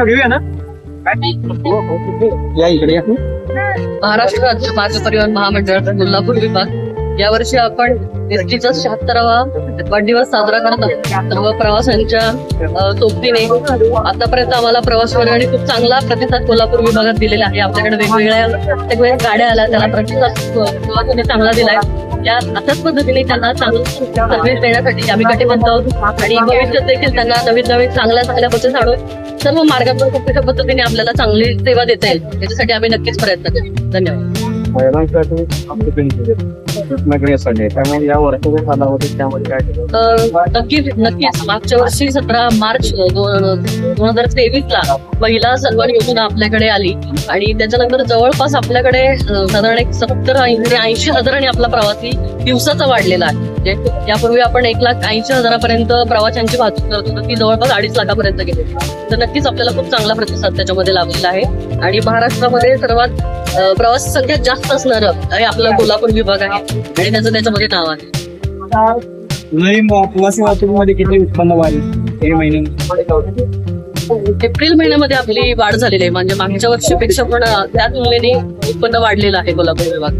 घेऊया ना या इकडे. महाराष्ट्र राज्य मार्ग परिवहन महामंडळाचा कोल्हापूर विभाग यावर्षी आपण एसटीचा 76वा वाढदिवस साजरा करत आहोत. सर्व प्रवाशांच्या सोबतीने आतापर्यंत आम्हाला प्रवासवर्गाने खूप चांगला प्रतिसाद कोल्हापूर विभागात दिलेला आहे. आपल्याकडे वेगवेगळ्या गाड्या आल्या, त्याला प्रतिसाद प्रवाशांनी चांगला दिलाय. या अशाच पद्धतीने त्यांना चांगलं सर्व्हिस देण्यासाठी आम्ही कटिबद्ध आहोत आणि भविष्यात देखील त्यांना नवीन नवीन चांगल्या बसेस आणून सर्व मार्गांवर खूप कशा पद्धतीने आपल्याला चांगली सेवा देता येईल याच्यासाठी आम्ही नक्कीच प्रयत्न करू. धन्यवाद. नक्कीच मागच्या वर्षी 17 मार्च 2023 महिला सन्मान योजना आपल्याकडे आली आणि त्याच्यानंतर जवळपास आपल्याकडे साधारण 70-80 हजारांनी आपला प्रवासी दिवसाचा वाढलेला आहे. म्हणजे यापूर्वी आपण 1,80,000 प्रवाशांची वाहतूक करत होतो, ती जवळपास 2.5 लाखापर्यंत गेली. तर नक्कीच आपल्याला खूप चांगला प्रतिसाद त्याच्यामध्ये लाभलेला आहे आणि महाराष्ट्रामध्ये सर्वात प्रवासी संख्या जास्त असणारं हे आपला कोल्हापूर विभाग आहे आणि त्याचं त्याच्यामध्ये नाव आहे. प्रवासी वाहतुकीमध्ये किती उत्पन्न वाढेल एप्रिल महिन्यामध्ये आपली वाढ झालेली आहे. म्हणजे मागच्या वर्षीपेक्षा पण त्या तुलनेने उत्पन्न वाढलेलं आहे कोल्हापूर विभाग.